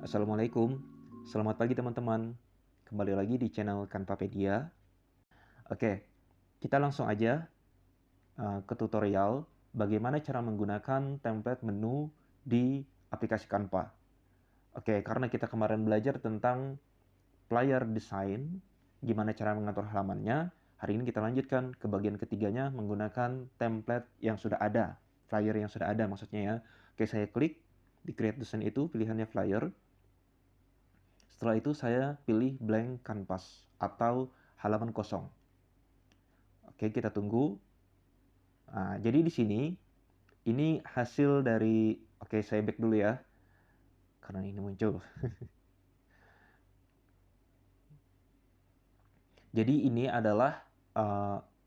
Assalamualaikum, selamat pagi teman-teman. Kembali lagi di channel Canvapedia. Oke, kita langsung aja ke tutorial bagaimana cara menggunakan template menu di aplikasi Canva. Oke, karena kita kemarin belajar tentang flyer design, gimana cara mengatur halamannya, hari ini kita lanjutkan ke bagian ketiganya menggunakan template yang sudah ada, flyer yang sudah ada maksudnya ya. Oke, saya klik di create design itu, pilihannya flyer. Setelah itu saya pilih blank canvas atau halaman kosong. Oke, kita tunggu. Nah, jadi di sini ini hasil dari, oke saya back dulu ya, karena ini muncul. Jadi ini adalah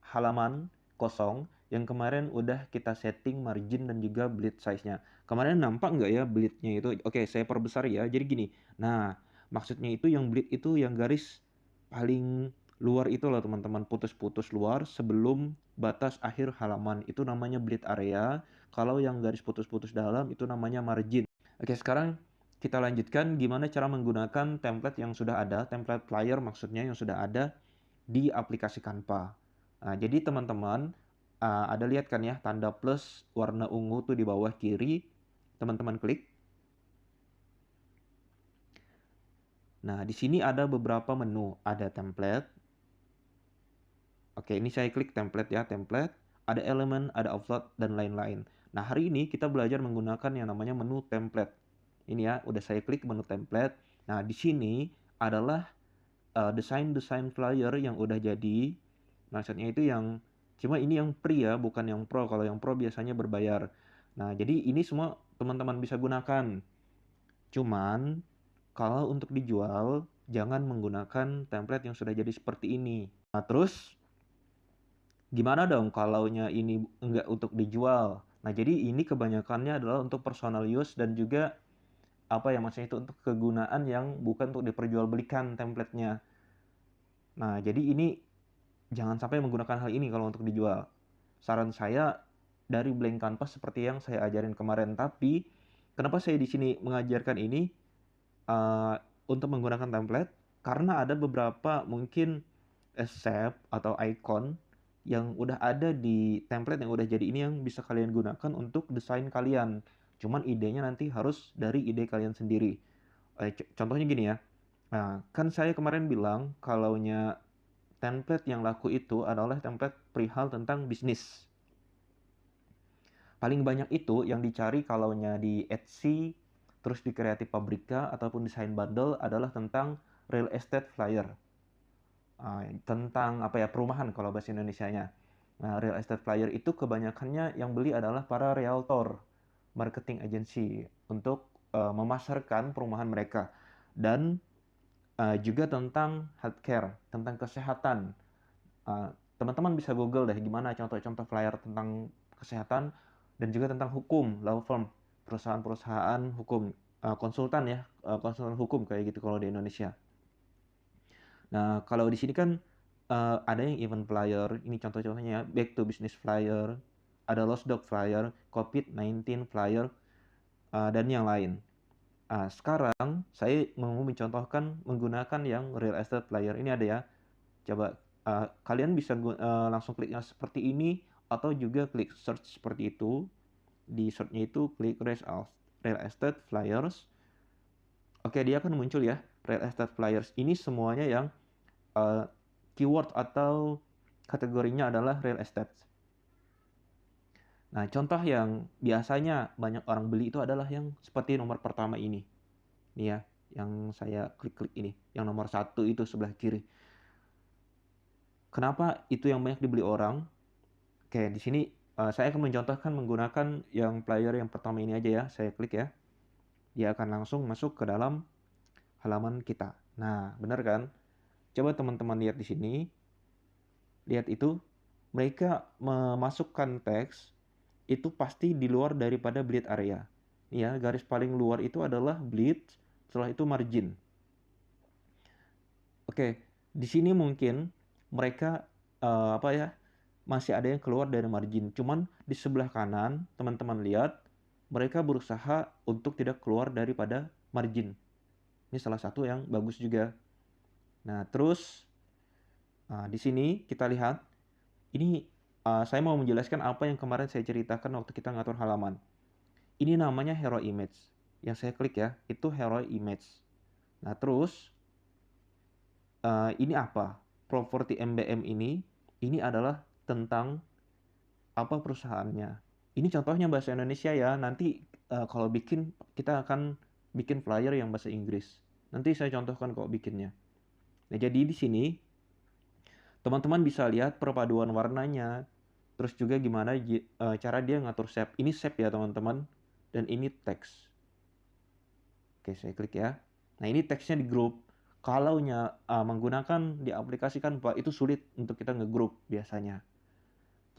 halaman kosong yang kemarin udah kita setting margin dan juga bleed size-nya. Kemarin nampak nggak ya bleed-nya itu? Oke, saya perbesar ya. Jadi gini, nah maksudnya itu yang bleed itu yang garis paling luar itu loh teman-teman, putus-putus luar sebelum batas akhir halaman. Itu namanya bleed area. Kalau yang garis putus-putus dalam itu namanya margin. Oke, sekarang kita lanjutkan gimana cara menggunakan template yang sudah ada, template flyer maksudnya yang sudah ada di aplikasi Canva. Nah, jadi teman-teman ada lihat kan ya tanda plus warna ungu tuh di bawah kiri, teman-teman klik. Nah, di sini ada beberapa menu, ada template. Oke, ini saya klik template ya, template. Ada elemen, ada offload, dan lain-lain. Nah, hari ini kita belajar menggunakan yang namanya menu template. Ini ya, udah saya klik menu template. Nah, di sini adalah desain-desain flyer yang udah jadi. Maksudnya itu yang, cuma ini yang free ya, bukan yang pro. Kalau yang pro biasanya berbayar. Nah, jadi ini semua teman-teman bisa gunakan. Cuman, kalau untuk dijual, jangan menggunakan template yang sudah jadi seperti ini. Nah, terus gimana dong kalaunya ini enggak untuk dijual? Nah, jadi ini kebanyakannya adalah untuk personal use dan juga apa ya maksudnya itu untuk kegunaan yang bukan untuk diperjualbelikan templatenya. Nah, jadi ini jangan sampai menggunakan hal ini kalau untuk dijual. Saran saya dari blank canvas seperti yang saya ajarin kemarin. Tapi kenapa saya di sini mengajarkan ini untuk menggunakan template? Karena ada beberapa mungkin shape atau icon yang udah ada di template yang udah jadi ini yang bisa kalian gunakan untuk desain kalian. Cuman idenya nanti harus dari ide kalian sendiri. Contohnya gini ya. Nah, kan saya kemarin bilang kalaunya template yang laku itu adalah template perihal tentang bisnis. Paling banyak itu yang dicari kalaunya di Etsy, terus di Kreatif Pabrika ataupun desain bundle adalah tentang real estate flyer. Tentang apa ya perumahan kalau bahasa Indonesianya. Nah, real estate flyer itu kebanyakannya yang beli adalah para realtor, marketing agency untuk memasarkan perumahan mereka dan juga tentang healthcare, tentang kesehatan. Teman-teman bisa Google deh gimana contoh-contoh flyer tentang kesehatan dan juga tentang hukum, law firm, perusahaan-perusahaan hukum, konsultan ya, konsultan hukum kayak gitu kalau di Indonesia. Nah, kalau di sini kan ada yang event flyer, ini contoh-contohnya, back to business flyer, ada lost dog flyer, COVID-19 flyer, dan yang lain. Sekarang saya mau mencontohkan menggunakan yang real estate flyer. Ini ada ya. Coba kalian bisa langsung kliknya seperti ini atau juga klik search seperti itu. Di search-nya itu klik real estate flyers. Oke, dia akan muncul ya. Real estate flyers ini semuanya yang uh, keyword atau kategorinya adalah real estate. Nah, contoh yang biasanya banyak orang beli itu adalah yang seperti nomor pertama ini. Nih ya, yang saya klik-klik ini. Yang nomor satu itu sebelah kiri. Kenapa itu yang banyak dibeli orang? Oke, di sini saya akan mencontohkan menggunakan yang player yang pertama ini aja ya. Saya klik ya. Dia akan langsung masuk ke dalam halaman kita. Nah, benar kan? Coba teman-teman lihat di sini. Lihat itu. Mereka memasukkan teks itu pasti di luar daripada bleed area. Ya, garis paling luar itu adalah bleed, setelah itu margin. Oke, di sini mungkin mereka apa ya masih ada yang keluar dari margin. Cuman di sebelah kanan teman-teman lihat mereka berusaha untuk tidak keluar daripada margin. Ini salah satu yang bagus juga. Nah, terus di sini kita lihat, ini saya mau menjelaskan apa yang kemarin saya ceritakan waktu kita ngatur halaman. Ini namanya hero image. Yang saya klik ya, itu hero image. Nah, terus ini apa? Properti MBM ini adalah tentang apa perusahaannya. Ini contohnya bahasa Indonesia ya. Nanti kalau bikin, kita akan bikin flyer yang bahasa Inggris. Nanti saya contohkan kok bikinnya. Nah, jadi di sini teman-teman bisa lihat perpaduan warnanya, terus juga gimana cara dia ngatur shape. Ini shape ya teman-teman, dan ini teks. Oke, saya klik ya. Nah, ini teksnya di grup. Kalau menggunakan di aplikasi Canva itu sulit untuk kita ngegroup biasanya.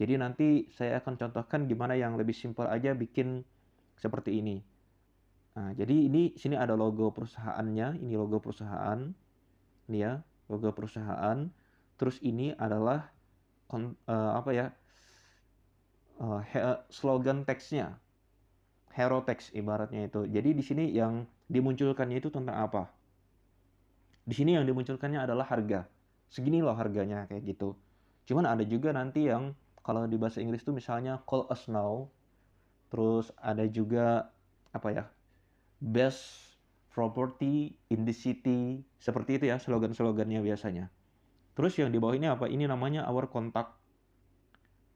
Jadi nanti saya akan contohkan gimana yang lebih simpel aja bikin seperti ini. Nah, jadi ini sini ada logo perusahaannya, ini logo perusahaan. Ini ya, logo perusahaan. Terus ini adalah slogan teksnya. Hero text ibaratnya itu. Jadi di sini yang dimunculkannya itu tentang apa? Di sini yang dimunculkannya adalah harga. Segini loh harganya kayak gitu. Cuman ada juga nanti yang kalau di bahasa Inggris itu misalnya call us now. Terus ada juga apa ya? Best property in the city. Seperti itu ya slogan-slogannya biasanya. Terus yang di bawah ini apa? Ini namanya our contact.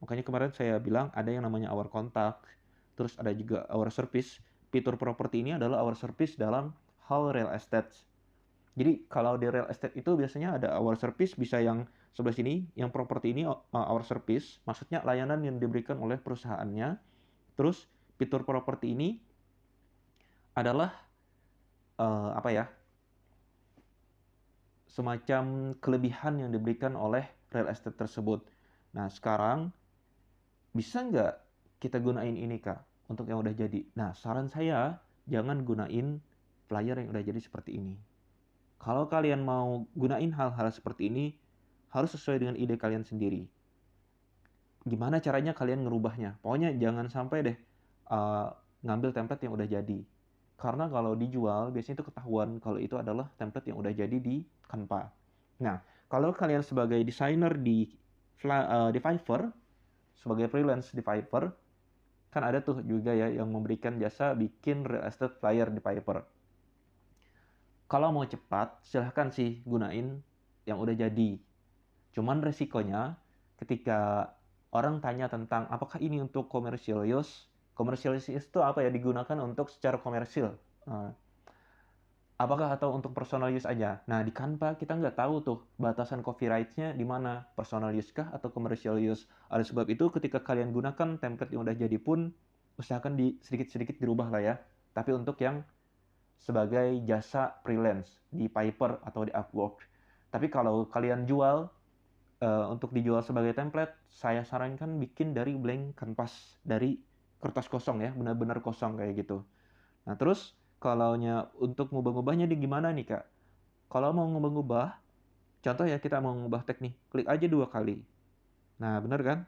Makanya kemarin saya bilang ada yang namanya our contact. Terus ada juga our service. Fitur property ini adalah our service dalam hal real estate. Jadi kalau di real estate itu biasanya ada our service, bisa yang sebelah sini, yang properti ini our service, maksudnya layanan yang diberikan oleh perusahaannya. Terus fitur properti ini adalah semacam kelebihan yang diberikan oleh real estate tersebut. Nah, sekarang bisa nggak kita gunain ini, Kak, untuk yang udah jadi? Nah, saran saya jangan gunain flyer yang udah jadi seperti ini. Kalau kalian mau gunain hal-hal seperti ini, harus sesuai dengan ide kalian sendiri. Gimana caranya kalian ngerubahnya? Pokoknya jangan sampai deh ngambil template yang udah jadi. Karena kalau dijual, biasanya itu ketahuan kalau itu adalah template yang udah jadi di Canva. Nah, kalau kalian sebagai desainer di Fiverr, sebagai freelance di Fiverr, kan ada tuh juga ya yang memberikan jasa bikin real estate flyer di Fiverr. Kalau mau cepat, silahkan sih gunain yang udah jadi. Cuman resikonya ketika orang tanya tentang apakah ini untuk commercial use, commercial use itu apa ya, digunakan untuk secara komersil. Apakah atau untuk personal use aja? Nah, di Canva kita nggak tahu tuh batasan copyright-nya di mana, personal use kah atau commercial use. Oleh sebab itu, ketika kalian gunakan template yang udah jadi pun, usahakan sedikit-sedikit dirubah lah ya. Tapi untuk yang sebagai jasa freelance di Fiverr atau di Upwork. Tapi kalau kalian jual, untuk dijual sebagai template, saya sarankan bikin dari blank canvas, dari kertas kosong ya, benar-benar kosong kayak gitu. Nah, terus kalau untuk ngubah-ngubahnya di gimana nih, Kak? Kalau mau ngubah-ngubah, contoh ya kita mau ngubah tag nih, klik aja 2 kali. Nah, benar kan?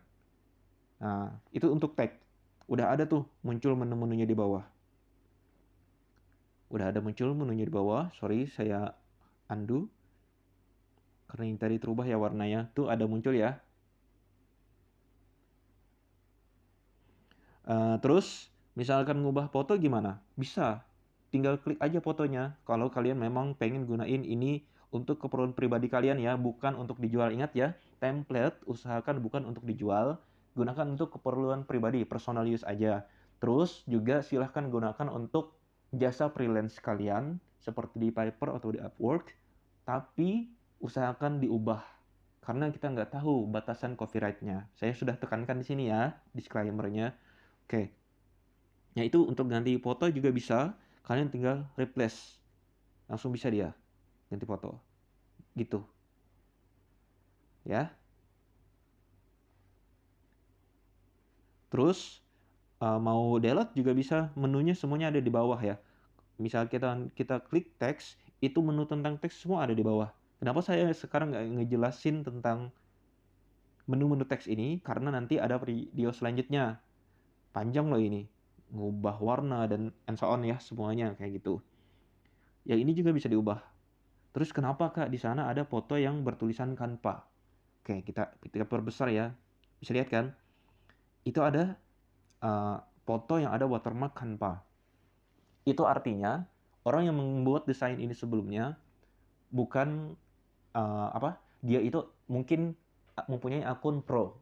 Nah, itu untuk tag. Udah ada tuh muncul menu-menunya di bawah. Udah ada muncul menunya di bawah. Sorry, saya undo. Karena yang tadi terubah ya warnanya. Tuh ada muncul ya. Terus, misalkan ngubah foto gimana? Bisa. Tinggal klik aja fotonya. Kalau kalian memang pengen gunain ini untuk keperluan pribadi kalian ya, bukan untuk dijual. Ingat ya, template usahakan bukan untuk dijual. Gunakan untuk keperluan pribadi, personal use aja. Terus juga silahkan gunakan untuk jasa freelance kalian, seperti di Fiverr atau di Upwork. Tapi usahakan diubah. Karena kita nggak tahu batasan copyright-nya. Saya sudah tekankan di sini ya, disclaimer-nya. Oke. Ya itu untuk ganti foto juga bisa. Kalian tinggal replace. Langsung bisa dia ganti foto. Gitu. Ya. Terus mau delete juga bisa. Menunya semuanya ada di bawah ya. Misal kita klik teks, itu menu tentang teks semua ada di bawah. Kenapa saya sekarang nggak ngejelasin tentang menu-menu teks ini? Karena nanti ada video selanjutnya. Panjang loh ini. Ngubah warna dan and so on ya, semuanya kayak gitu. Ya ini juga bisa diubah. Terus kenapa Kak di sana ada foto yang bertulisan Canva? Oke, kita perbesar ya. Bisa lihat kan? Itu ada foto yang ada watermark Canva. Itu artinya orang yang membuat desain ini sebelumnya bukan dia itu mungkin mempunyai akun pro.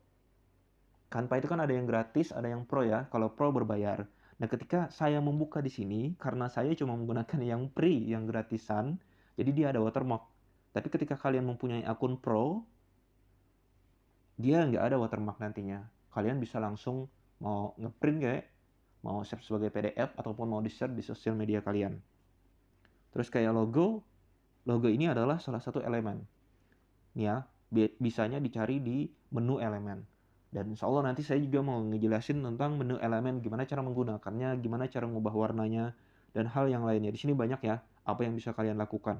Canva itu kan ada yang gratis, ada yang pro ya. Kalau pro berbayar. Nah, ketika saya membuka di sini, karena saya cuma menggunakan yang free, yang gratisan, jadi dia ada watermark. Tapi ketika kalian mempunyai akun pro, dia nggak ada watermark nantinya. Kalian bisa langsung mau ngeprint kayak, mau save sebagai PDF, ataupun mau di-share di sosial media kalian. Terus kayak logo ini adalah salah satu elemen. Nih ya, bisanya dicari di menu elemen. Dan insya Allah nanti saya juga mau ngejelasin tentang menu elemen, gimana cara menggunakannya, gimana cara mengubah warnanya, dan hal yang lainnya. Di sini banyak ya, apa yang bisa kalian lakukan.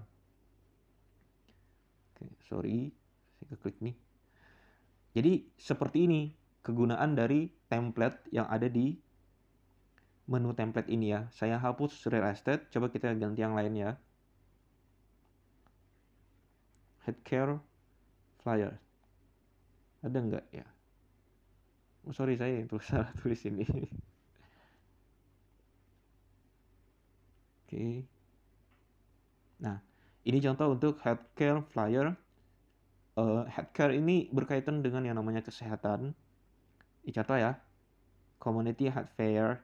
Oke, sorry, saya klik nih. Jadi seperti ini kegunaan dari template yang ada di menu template ini ya. Saya hapus real estate, coba kita ganti yang lain ya. Healthcare flyer. Ada nggak ya? Oh, sorry, saya yang salah tulis ini. Oke. Nah, ini contoh untuk healthcare flyer. Healthcare ini berkaitan dengan yang namanya kesehatan. Ini contoh ya, community health fair,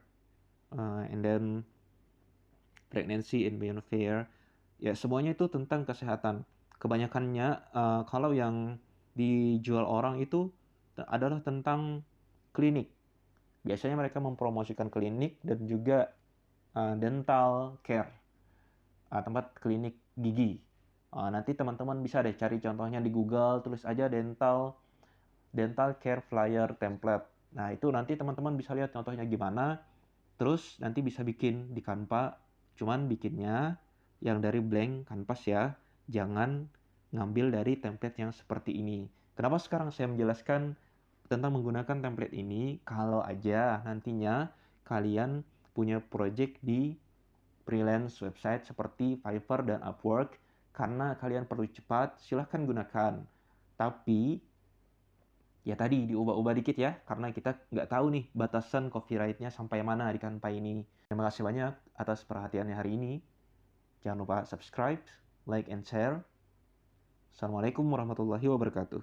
and then pregnancy and beyond fair. Ya, semuanya itu tentang kesehatan. Kebanyakannya kalau yang dijual orang itu adalah tentang klinik. Biasanya mereka mempromosikan klinik dan juga dental care, tempat klinik gigi. Nanti teman-teman bisa deh cari contohnya di Google, tulis aja dental care flyer template. Nah, itu nanti teman-teman bisa lihat contohnya gimana. Terus nanti bisa bikin di Canva, cuman bikinnya yang dari blank canvas ya. Jangan ngambil dari template yang seperti ini. Kenapa sekarang saya menjelaskan tentang menggunakan template ini? Kalau aja nantinya kalian punya project di freelance website seperti Fiverr dan Upwork, karena kalian perlu cepat, silahkan gunakan. Tapi ya tadi diubah-ubah dikit ya, karena kita nggak tahu nih batasan copyright-nya sampai mana di Canva ini. Terima kasih banyak atas perhatiannya hari ini. Jangan lupa subscribe, like, and share. Assalamualaikum warahmatullahi wabarakatuh.